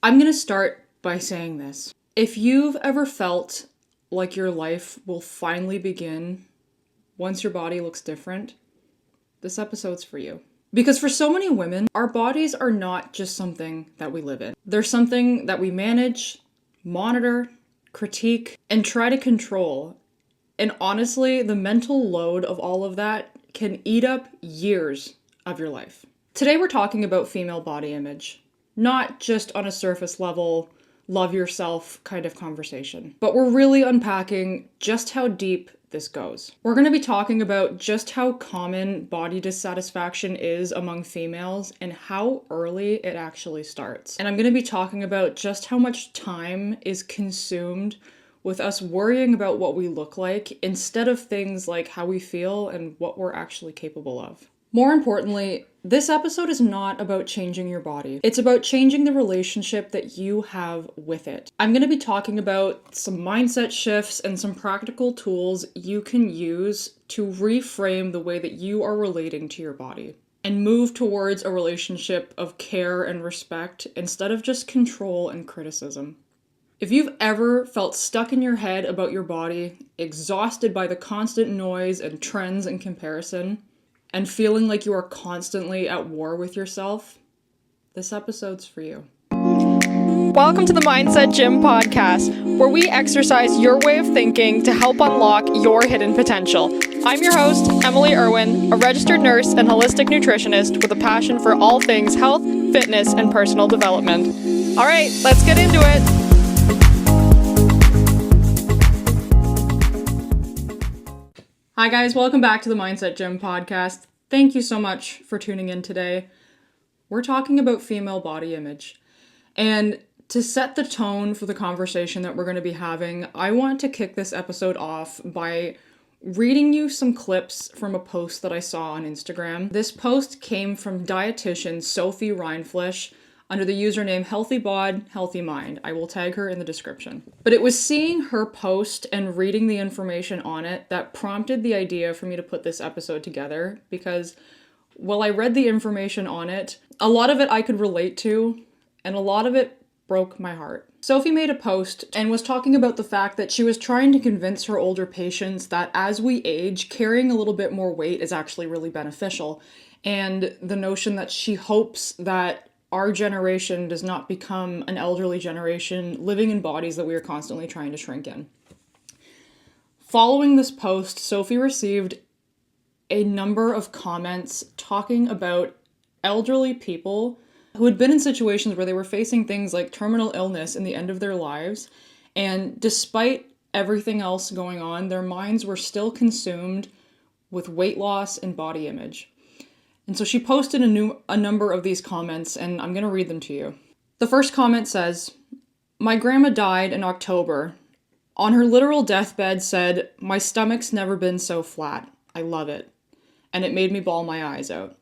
I'm going to start by saying this. If you've ever felt like your life will finally begin once your body looks different, this episode's for you. Because for so many women, our bodies are not just something that we live in. They're something that we manage, monitor, critique, and try to control. And honestly, the mental load of all of that can eat up years of your life. Today we're talking about female body image. Not just on a surface level, love yourself kind of conversation, but we're really unpacking just how deep this goes. We're going to be talking about just how common body dissatisfaction is among females and how early it actually starts. And I'm going to be talking about just how much time is consumed with us worrying about what we look like instead of things like how we feel and what we're actually capable of. More importantly, this episode is not about changing your body. It's about changing the relationship that you have with it. I'm going to be talking about some mindset shifts and some practical tools you can use to reframe the way that you are relating to your body and move towards a relationship of care and respect instead of just control and criticism. If you've ever felt stuck in your head about your body, exhausted by the constant noise and trends and comparison, and feeling like you are constantly at war with yourself, this episode's for you. Welcome to the Mindset Gym podcast, where we exercise your way of thinking to help unlock your hidden potential. I'm your host, Emily Irwin, a registered nurse and holistic nutritionist with a passion for all things health, fitness, and personal development. All right, let's get into it. Hi guys, welcome back to the Mindset Gym podcast. Thank you so much for tuning in today. We're talking about female body image. And to set the tone for the conversation that we're going to be having, I want to kick this episode off by reading you some clips from a post that I saw on Instagram. This post came from dietitian Sophie Reinfleisch under the username Healthy Bod, Healthy Mind. I will tag her in the description. But it was seeing her post and reading the information on it that prompted the idea for me to put this episode together, because while I read the information on it, a lot of it I could relate to, and a lot of it broke my heart. Sophie made a post and was talking about the fact that she was trying to convince her older patients that as we age, carrying a little bit more weight is actually really beneficial. And the notion that she hopes that our generation does not become an elderly generation living in bodies that we are constantly trying to shrink in. Following this post, Sophie received a number of comments talking about elderly people who had been in situations where they were facing things like terminal illness in the end of their lives, and despite everything else going on, their minds were still consumed with weight loss and body image. And so she posted a number of these comments, and I'm going to read them to you. The first comment says, "My grandma died in October. On her literal deathbed said, 'My stomach's never been so flat. I love it.' And it made me bawl my eyes out.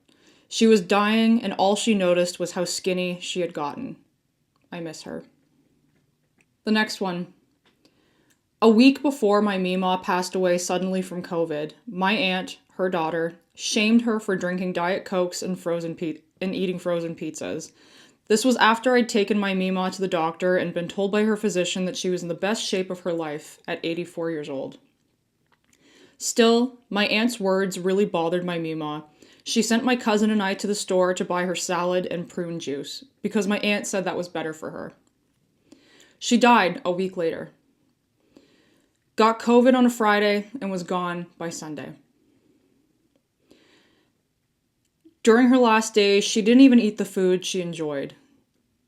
She was dying, and all she noticed was how skinny she had gotten. I miss her." The next one. "A week before my Meemaw passed away suddenly from COVID, my aunt, her daughter, shamed her for drinking Diet Cokes and eating frozen pizzas. This was after I'd taken my Meemaw to the doctor and been told by her physician that she was in the best shape of her life at 84 years old. Still, my aunt's words really bothered my Meemaw. She sent my cousin and I to the store to buy her salad and prune juice, because my aunt said that was better for her. She died a week later. Got COVID on a Friday and was gone by Sunday. During her last days, she didn't even eat the food she enjoyed.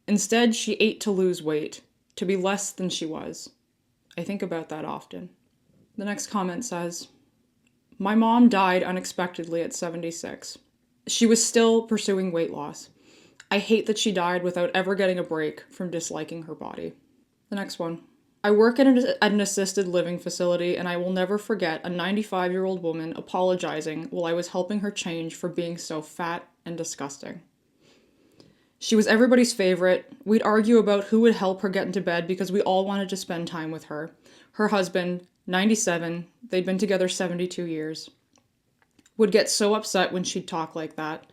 Instead, she ate to lose weight, to be less than she was. I think about that often." The next comment says, "My mom died unexpectedly at 76. She was still pursuing weight loss. I hate that she died without ever getting a break from disliking her body." The next one. "I work at an assisted living facility, and I will never forget a 95-year-old woman apologizing while I was helping her change for being so fat and disgusting. She was everybody's favorite. We'd argue about who would help her get into bed because we all wanted to spend time with her. Her husband, 97, they'd been together 72 years. Would get so upset when she'd talk like that.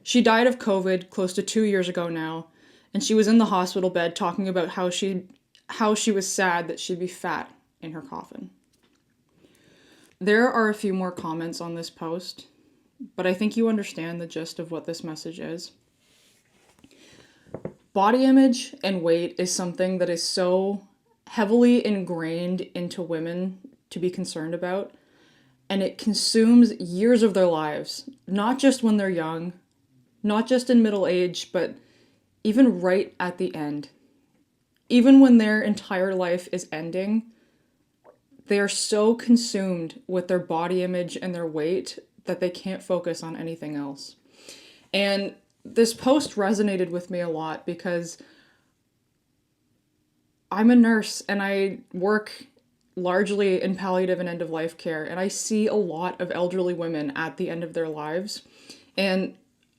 She died of COVID close to 2 years ago now. And she was in the hospital bed talking about how she was sad that she'd be fat in her coffin. There are a few more comments on this post, but I think you understand the gist of what this message is. Body image and weight is something that is so heavily ingrained into women to be concerned about, and it consumes years of their lives, not just when they're young, not just in middle age, but even right at the end. Even when their entire life is ending, they are so consumed with their body image and their weight that they can't focus on anything else. And this post resonated with me a lot because I'm a nurse and I work largely in palliative and end-of-life care, and I see a lot of elderly women at the end of their lives. And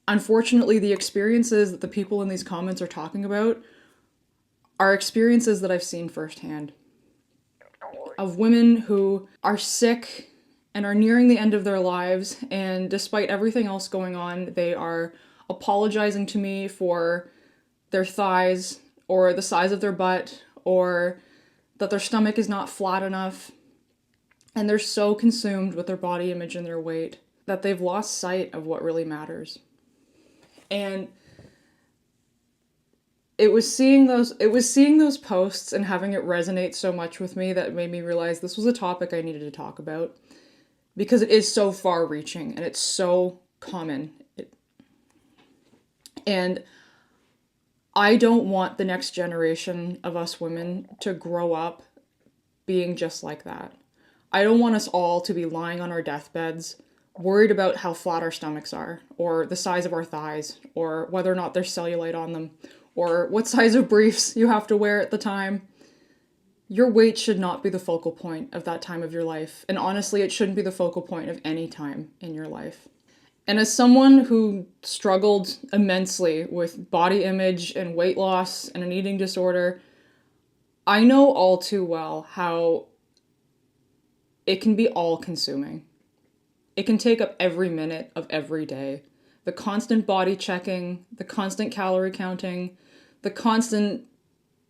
unfortunately, the experiences that the people in these comments are talking about are experiences that I've seen firsthand. Of women who are sick and are nearing the end of their lives, and despite everything else going on, they are apologizing to me for their thighs, or the size of their butt, or that their stomach is not flat enough. And they're so consumed with their body image and their weight that they've lost sight of what really matters. And it was seeing those posts and having it resonate so much with me that made me realize this was a topic I needed to talk about, because it is so far-reaching and it's so common. And I don't want the next generation of us women to grow up being just like that. I don't want us all to be lying on our deathbeds, worried about how flat our stomachs are, or the size of our thighs, or whether or not there's cellulite on them, or what size of briefs you have to wear at the time. Your weight should not be the focal point of that time of your life. And honestly, it shouldn't be the focal point of any time in your life. And as someone who struggled immensely with body image and weight loss and an eating disorder, I know all too well how it can be all-consuming. It can take up every minute of every day. The constant body checking, the constant calorie counting, the constant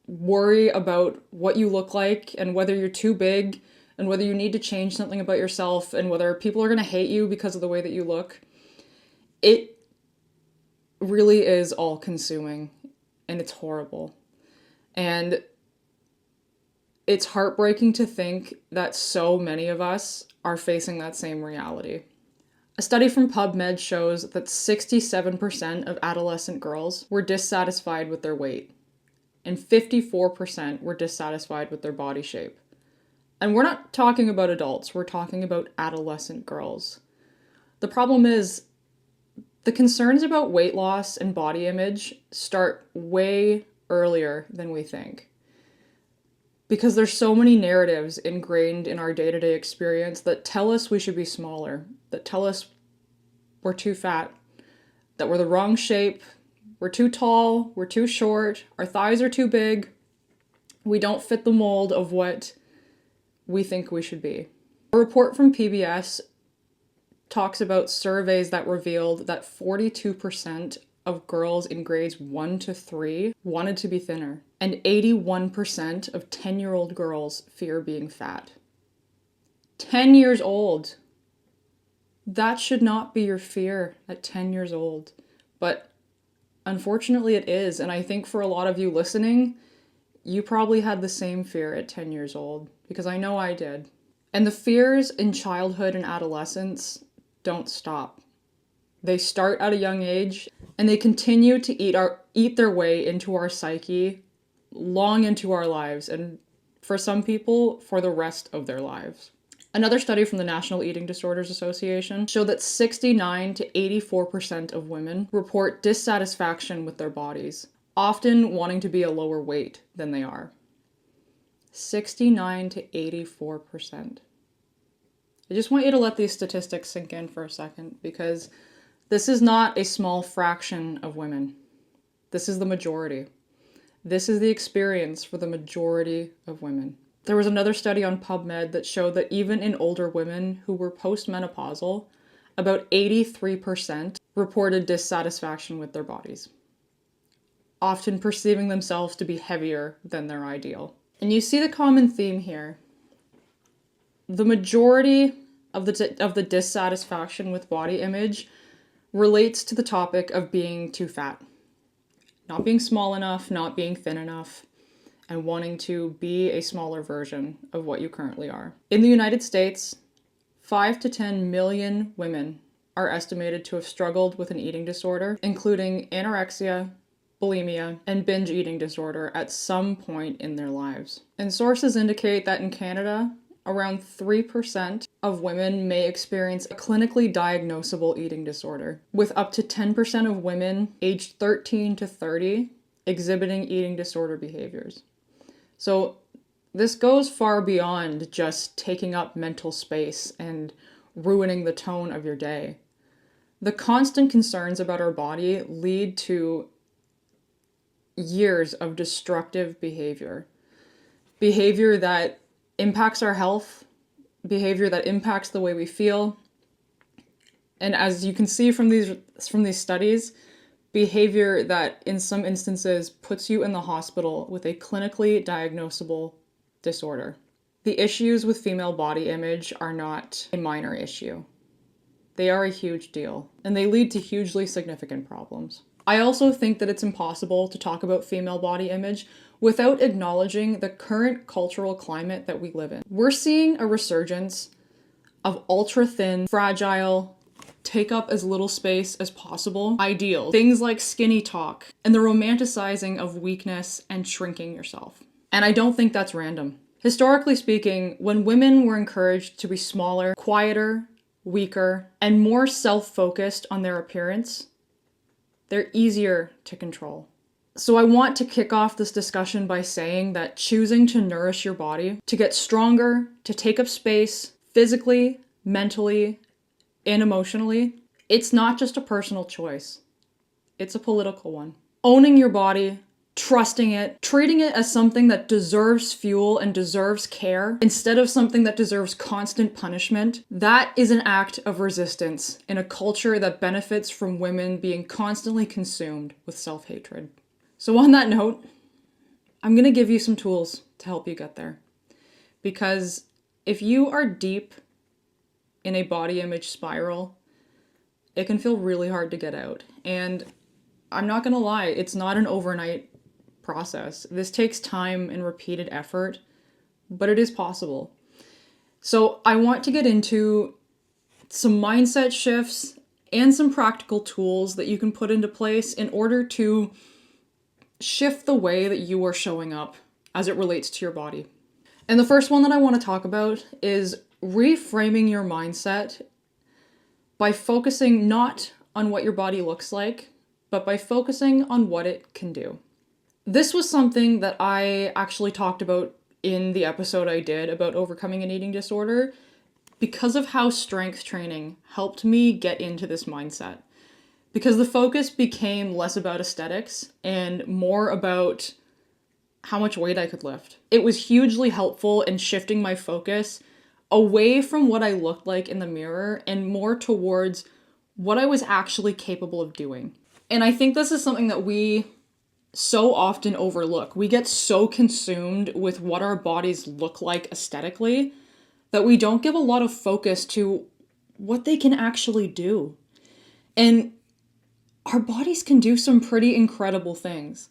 worry about what you look like and whether you're too big and whether you need to change something about yourself and whether people are going to hate you because of the way that you look. It really is all-consuming, and it's horrible. And it's heartbreaking to think that so many of us are facing that same reality. A study from PubMed shows that 67% of adolescent girls were dissatisfied with their weight, and 54% were dissatisfied with their body shape. And we're not talking about adults, we're talking about adolescent girls. The problem is, the concerns about weight loss and body image start way earlier than we think. Because there's so many narratives ingrained in our day-to-day experience that tell us we should be smaller, that tell us we're too fat, that we're the wrong shape, we're too tall, we're too short, our thighs are too big, we don't fit the mold of what we think we should be. A report from PBS talks about surveys that revealed that 42% of girls in grades 1 to 3 wanted to be thinner, and 81% of 10-year-old girls fear being fat. 10 years old. That should not be your fear at 10 years old, but unfortunately it is, and I think for a lot of you listening, you probably had the same fear at 10 years old, because I know I did. And the fears in childhood and adolescence don't stop. They start at a young age, and they continue to eat their way into our psyche long into our lives, and for some people, for the rest of their lives. Another study from the National Eating Disorders Association showed that 69 to 84% of women report dissatisfaction with their bodies, often wanting to be a lower weight than they are. 69 to 84%. I just want you to let these statistics sink in for a second, because this is not a small fraction of women. This is the majority. This is the experience for the majority of women. There was another study on PubMed that showed that even in older women who were postmenopausal, about 83% reported dissatisfaction with their bodies. often perceiving themselves to be heavier than their ideal. And you see the common theme here. The majority of the dissatisfaction with body image relates to the topic of being too fat. Not being small enough, not being thin enough, and wanting to be a smaller version of what you currently are. In the United States, 5 to 10 million women are estimated to have struggled with an eating disorder, including anorexia, bulimia, and binge eating disorder at some point in their lives. And sources indicate that in Canada, around 3% of women may experience a clinically diagnosable eating disorder, with up to 10% of women aged 13 to 30 exhibiting eating disorder behaviors. So this goes far beyond just taking up mental space and ruining the tone of your day. The constant concerns about our body lead to years of destructive behavior. Behavior that impacts our health, behavior that impacts the way we feel. And as you can see from these studies, behavior that in some instances puts you in the hospital with a clinically diagnosable disorder. The issues with female body image are not a minor issue. They are a huge deal, and they lead to hugely significant problems. I also think that it's impossible to talk about female body image without acknowledging the current cultural climate that we live in. We're seeing a resurgence of ultra-thin, fragile, take up as little space as possible ideals. Things like skinny talk and the romanticizing of weakness and shrinking yourself. And I don't think that's random. Historically speaking, when women were encouraged to be smaller, quieter, weaker, and more self-focused on their appearance, they're easier to control. So I want to kick off this discussion by saying that choosing to nourish your body, to get stronger, to take up space, physically, mentally, and emotionally, it's not just a personal choice. It's a political one. Owning your body, trusting it, treating it as something that deserves fuel and deserves care instead of something that deserves constant punishment, that is an act of resistance in a culture that benefits from women being constantly consumed with self-hatred. So on that note, I'm going to give you some tools to help you get there. Because if you are deep in a body image spiral, it can feel really hard to get out. And I'm not going to lie, it's not an overnight process. This takes time and repeated effort, but it is possible. So I want to get into some mindset shifts and some practical tools that you can put into place in order to shift the way that you are showing up as it relates to your body. And the first one that I want to talk about is reframing your mindset by focusing not on what your body looks like, but by focusing on what it can do. This was something that I actually talked about in the episode I did about overcoming an eating disorder because of how strength training helped me get into this mindset. Because the focus became less about aesthetics and more about how much weight I could lift. It was hugely helpful in shifting my focus away from what I looked like in the mirror and more towards what I was actually capable of doing. And I think this is something that we so often overlook. We get so consumed with what our bodies look like aesthetically that we don't give a lot of focus to what they can actually do. And our bodies can do some pretty incredible things.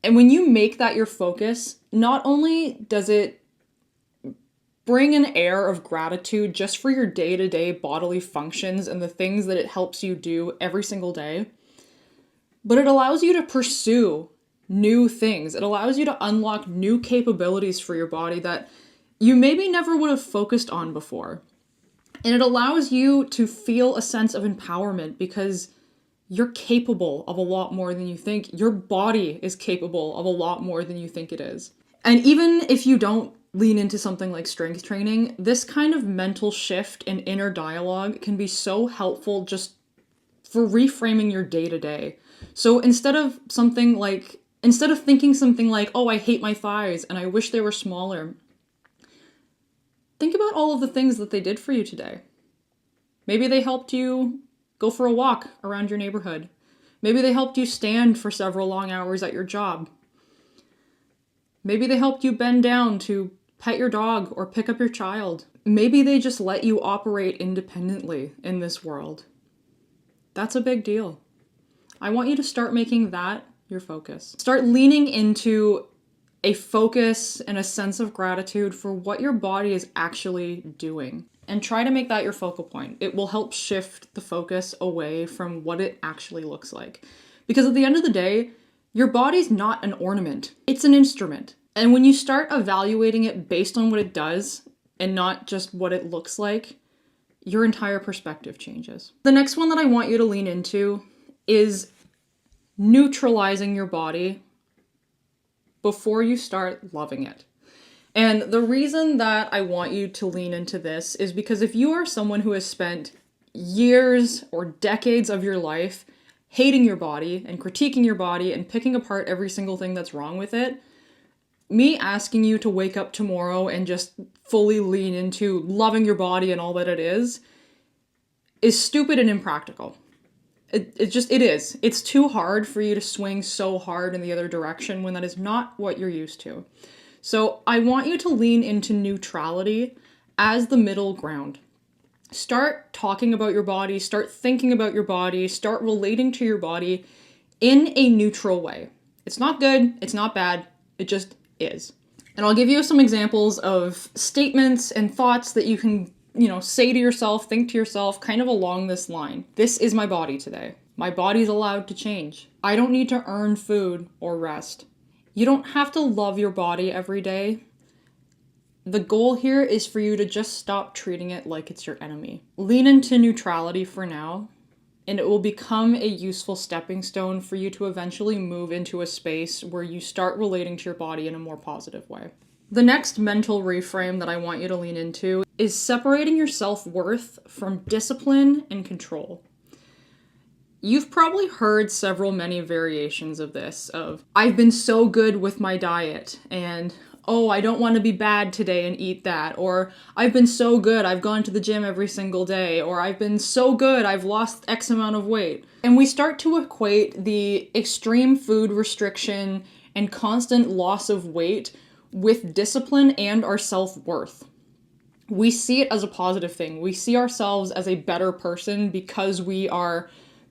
And when you make that your focus, not only does it bring an air of gratitude just for your day-to-day bodily functions and the things that it helps you do every single day, but it allows you to pursue new things. It allows you to unlock new capabilities for your body that you maybe never would have focused on before. And it allows you to feel a sense of empowerment because you're capable of a lot more than you think. Your body is capable of a lot more than you think it is. And even if you don't lean into something like strength training, this kind of mental shift and inner dialogue can be so helpful just for reframing your day-to-day. So instead of thinking something like, oh, I hate my thighs and I wish they were smaller, think about all of the things that they did for you today. Maybe they helped you go for a walk around your neighborhood. Maybe they helped you stand for several long hours at your job. Maybe they helped you bend down to pet your dog or pick up your child. Maybe they just let you operate independently in this world. That's a big deal. I want you to start making that your focus. Start leaning into a focus and a sense of gratitude for what your body is actually doing. And try to make that your focal point. It will help shift the focus away from what it actually looks like. Because at the end of the day, your body's not an ornament. It's an instrument. And when you start evaluating it based on what it does and not just what it looks like, your entire perspective changes. The next one that I want you to lean into is neutralizing your body before you start loving it. And the reason that I want you to lean into this is because if you are someone who has spent years or decades of your life hating your body and critiquing your body and picking apart every single thing that's wrong with it, me asking you to wake up tomorrow and just fully lean into loving your body and all that it is stupid and impractical. It is. It's too hard for you to swing so hard in the other direction when that is not what you're used to. So I want you to lean into neutrality as the middle ground. Start talking about your body, start thinking about your body, start relating to your body in a neutral way. It's not good, it's not bad, it just is. And I'll give you some examples of statements and thoughts that you can, say to yourself, think to yourself, kind of along this line. This is my body today. My body's allowed to change. I don't need to earn food or rest. You don't have to love your body every day. The goal here is for you to just stop treating it like it's your enemy. Lean into neutrality for now, and it will become a useful stepping stone for you to eventually move into a space where you start relating to your body in a more positive way. The next mental reframe that I want you to lean into is separating your self-worth from discipline and control. You've probably heard many variations of this, of, I've been so good with my diet, and, oh, I don't want to be bad today and eat that, or, I've been so good, I've gone to the gym every single day, or, I've been so good, I've lost X amount of weight. And we start to equate the extreme food restriction and constant loss of weight with discipline and our self-worth. We see it as a positive thing. We see ourselves as a better person because we are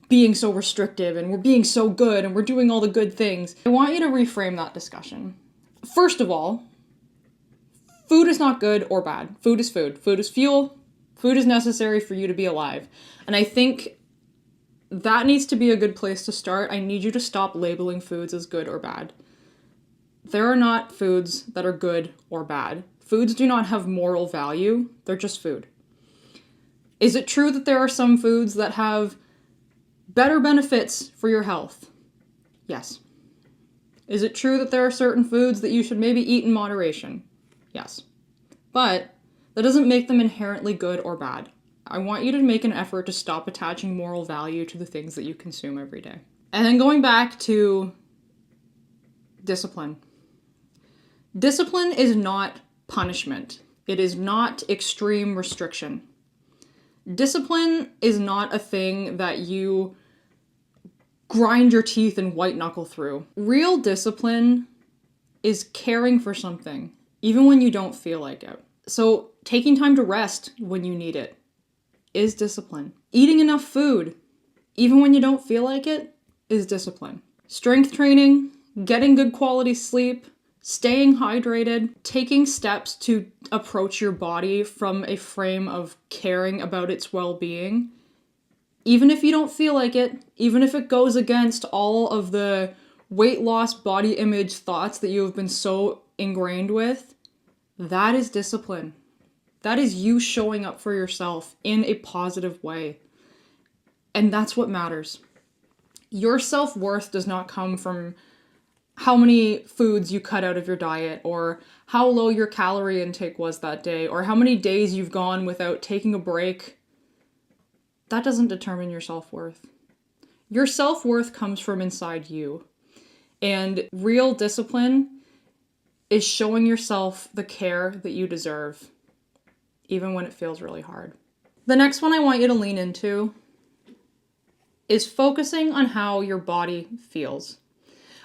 being so restrictive and we're being so good and we're doing all the good things. I want you to reframe that discussion. First of all, food is not good or bad. Food is food. Food is fuel. Food is necessary for you to be alive. And I think that needs to be a good place to start. I need you to stop labeling foods as good or bad. There are not foods that are good or bad. Foods do not have moral value. They're just food. Is it true that there are some foods that have better benefits for your health? Yes. Is it true that there are certain foods that you should maybe eat in moderation? Yes. But that doesn't make them inherently good or bad. I want you to make an effort to stop attaching moral value to the things that you consume every day. And then going back to discipline. Discipline is not punishment. It is not extreme restriction. Discipline is not a thing that you grind your teeth and white knuckle through. Real discipline is caring for something, even when you don't feel like it. So taking time to rest when you need it is discipline. Eating enough food, even when you don't feel like it, is discipline. Strength training, getting good quality sleep, staying hydrated, taking steps to approach your body from a frame of caring about its well-being, even if you don't feel like it, even if it goes against all of the weight loss, body image thoughts that you have been so ingrained with, that is discipline. That is you showing up for yourself in a positive way. And that's what matters. Your self-worth does not come from how many foods you cut out of your diet, or how low your calorie intake was that day, or how many days you've gone without taking a break. That doesn't determine your self-worth. Your self-worth comes from inside you. And real discipline is showing yourself the care that you deserve, even when it feels really hard. The next one I want you to lean into is focusing on how your body feels.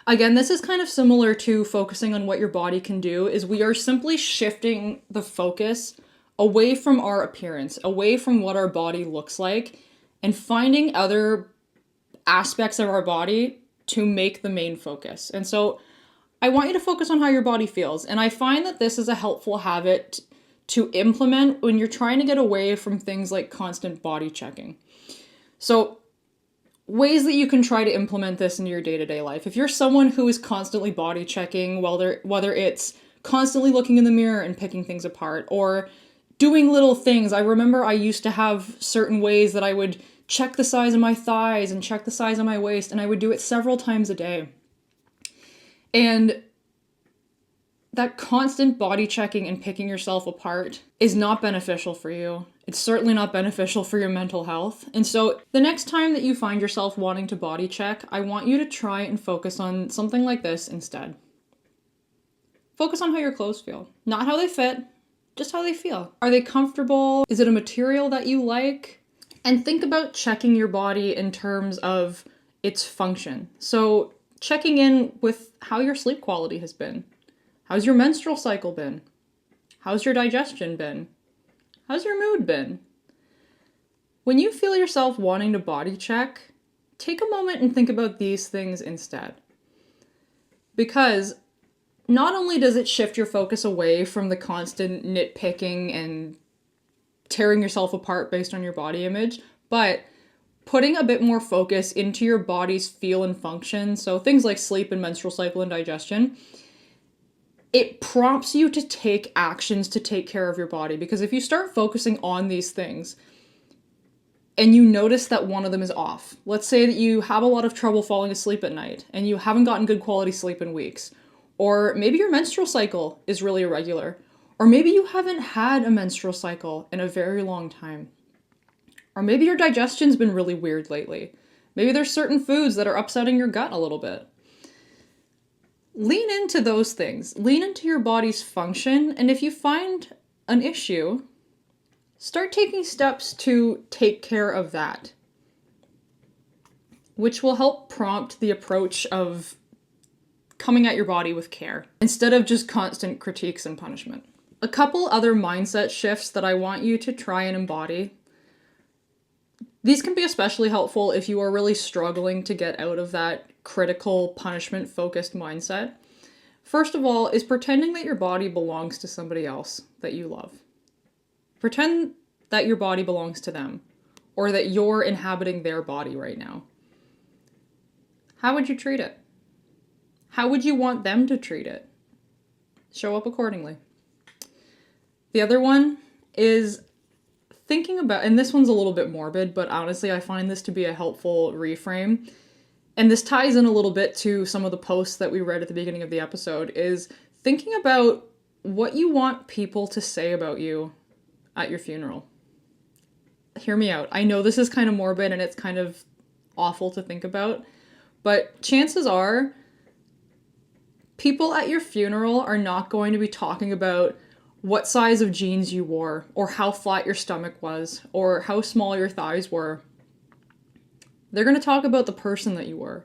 Again, this is kind of similar to focusing on what your body can do, is we are simply shifting the focus away from our appearance, away from what our body looks like, and finding other aspects of our body to make the main focus. And so I want you to focus on how your body feels. And I find that this is a helpful habit to implement when you're trying to get away from things like constant body checking. So ways that you can try to implement this into your day-to-day life. If you're someone who is constantly body checking, whether it's constantly looking in the mirror and picking things apart, or doing little things. I remember I used to have certain ways that I would check the size of my thighs and check the size of my waist, and I would do it several times a day. And that constant body checking and picking yourself apart is not beneficial for you. It's certainly not beneficial for your mental health. And so the next time that you find yourself wanting to body check, I want you to try and focus on something like this instead. Focus on how your clothes feel. Not how they fit, just how they feel. Are they comfortable? Is it a material that you like? And think about checking your body in terms of its function. So checking in with how your sleep quality has been. How's your menstrual cycle been? How's your digestion been? How's your mood been? When you feel yourself wanting to body check, take a moment and think about these things instead. Because not only does it shift your focus away from the constant nitpicking and tearing yourself apart based on your body image, but putting a bit more focus into your body's feel and function, so things like sleep and menstrual cycle and digestion, it prompts you to take actions to take care of your body. Because if you start focusing on these things and you notice that one of them is off, let's say that you have a lot of trouble falling asleep at night and you haven't gotten good quality sleep in weeks, or maybe your menstrual cycle is really irregular, or maybe you haven't had a menstrual cycle in a very long time, or maybe your digestion's been really weird lately. Maybe there's certain foods that are upsetting your gut a little bit. Lean into those things. Lean into your body's function, and if you find an issue, start taking steps to take care of that, which will help prompt the approach of coming at your body with care, instead of just constant critiques and punishment. A couple other mindset shifts that I want you to try and embody. These can be especially helpful if you are really struggling to get out of that critical, punishment-focused mindset. First of all, is pretending that your body belongs to somebody else that you love. Pretend that your body belongs to them, or that you're inhabiting their body right now. How would you treat it? How would you want them to treat it? Show up accordingly. The other one is thinking about, and this one's a little bit morbid, but honestly, I find this to be a helpful reframe. And this ties in a little bit to some of the posts that we read at the beginning of the episode, is thinking about what you want people to say about you at your funeral. Hear me out. I know this is kind of morbid and it's kind of awful to think about, but chances are people at your funeral are not going to be talking about what size of jeans you wore, or how flat your stomach was, or how small your thighs were. They're going to talk about the person that you were,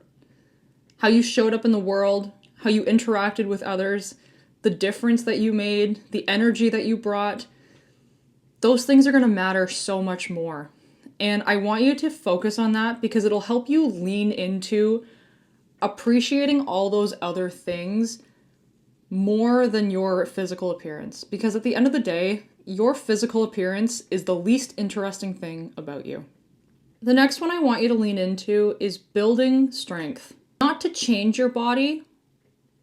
how you showed up in the world, how you interacted with others, the difference that you made, the energy that you brought. Those things are going to matter so much more. And I want you to focus on that because it'll help you lean into appreciating all those other things more than your physical appearance. Because at the end of the day, your physical appearance is the least interesting thing about you. The next one I want you to lean into is building strength. Not to change your body,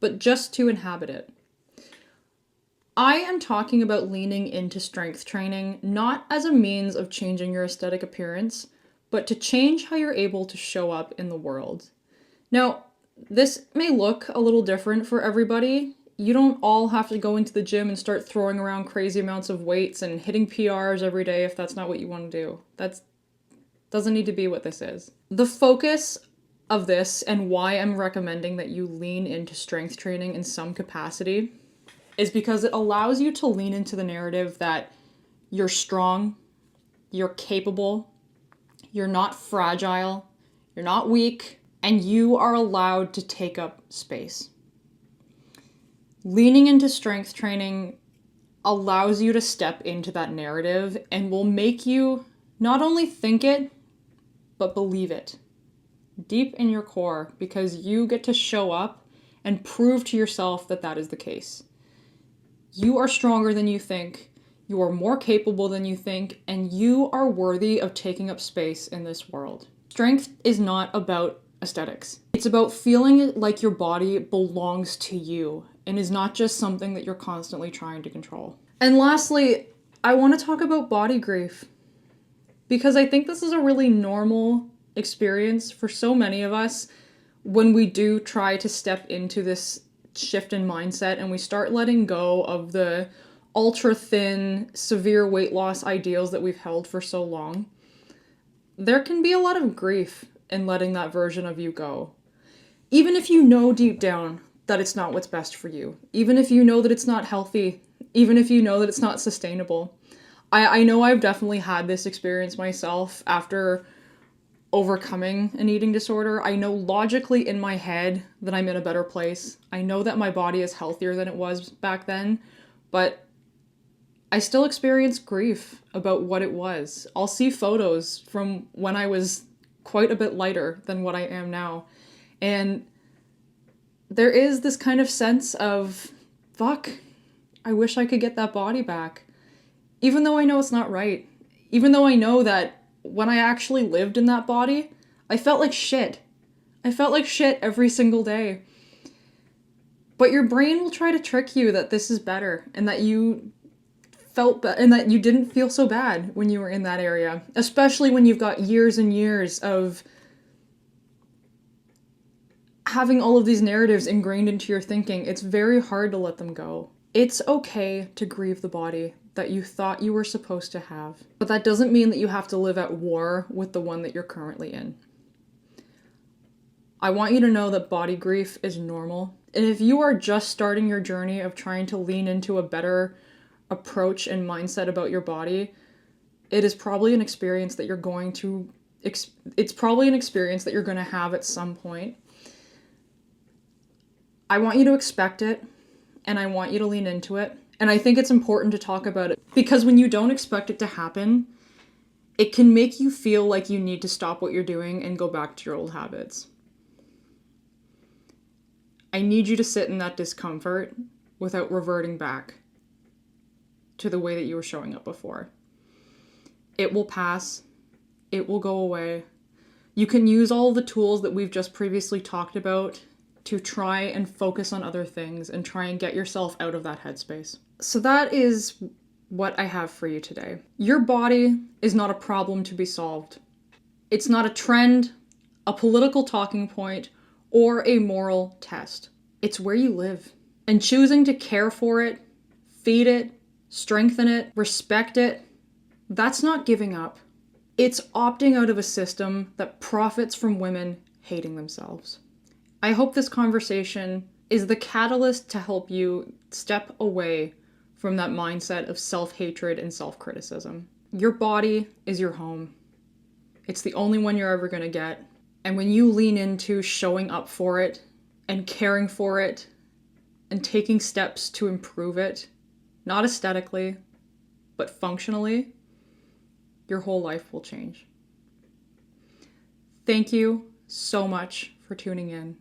but just to inhabit it. I am talking about leaning into strength training, not as a means of changing your aesthetic appearance, but to change how you're able to show up in the world. Now, this may look a little different for everybody. You don't all have to go into the gym and start throwing around crazy amounts of weights and hitting PRs every day if that's not what you want to do. That doesn't need to be what this is. The focus of this, and why I'm recommending that you lean into strength training in some capacity, is because it allows you to lean into the narrative that you're strong, you're capable, you're not fragile, you're not weak, and you are allowed to take up space. Leaning into strength training allows you to step into that narrative and will make you not only think it, but believe it deep in your core, because you get to show up and prove to yourself that that is the case. You are stronger than you think, you are more capable than you think, and you are worthy of taking up space in this world. Strength is not about aesthetics. It's about feeling like your body belongs to you and is not just something that you're constantly trying to control. And lastly, I want to talk about body grief, because I think this is a really normal experience for so many of us when we do try to step into this shift in mindset and we start letting go of the ultra thin, severe weight loss ideals that we've held for so long. There can be a lot of grief in letting that version of you go. Even if you know deep down that it's not what's best for you, even if you know that it's not healthy, even if you know that it's not sustainable. I know I've definitely had this experience myself after overcoming an eating disorder. I know logically in my head that I'm in a better place. I know that my body is healthier than it was back then, but I still experience grief about what it was. I'll see photos from when I was quite a bit lighter than what I am now. And there is this kind of sense of, fuck, I wish I could get that body back. Even though I know it's not right. Even though I know that when I actually lived in that body, I felt like shit. I felt like shit every single day. But your brain will try to trick you that this is better and that you and that you didn't feel so bad when you were in that area, especially when you've got years and years of having all of these narratives ingrained into your thinking. It's very hard to let them go. It's okay to grieve the body that you thought you were supposed to have, but that doesn't mean that you have to live at war with the one that you're currently in. I want you to know that body grief is normal, and if you are just starting your journey of trying to lean into a better approach and mindset about your body, it is probably an experience that you're going to have at some point. I want you to expect it, and I want you to lean into it. And I think it's important to talk about it, because when you don't expect it to happen, it can make you feel like you need to stop what you're doing and go back to your old habits. I need you to sit in that discomfort without reverting back to the way that you were showing up before. It will pass. It will go away. You can use all the tools that we've just previously talked about to try and focus on other things and try and get yourself out of that headspace. So that is what I have for you today. Your body is not a problem to be solved. It's not a trend, a political talking point, or a moral test. It's where you live. And choosing to care for it, feed it, strengthen it, respect it, that's not giving up. It's opting out of a system that profits from women hating themselves. I hope this conversation is the catalyst to help you step away from that mindset of self-hatred and self-criticism. Your body is your home. It's the only one you're ever going to get. And when you lean into showing up for it and caring for it and taking steps to improve it, not aesthetically, but functionally, your whole life will change. Thank you so much for tuning in,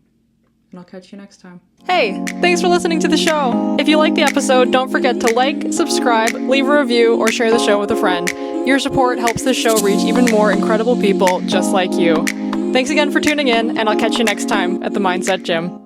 and I'll catch you next time. Hey, thanks for listening to the show. If you liked the episode, don't forget to like, subscribe, leave a review, or share the show with a friend. Your support helps this show reach even more incredible people just like you. Thanks again for tuning in, and I'll catch you next time at the Mindset Gym.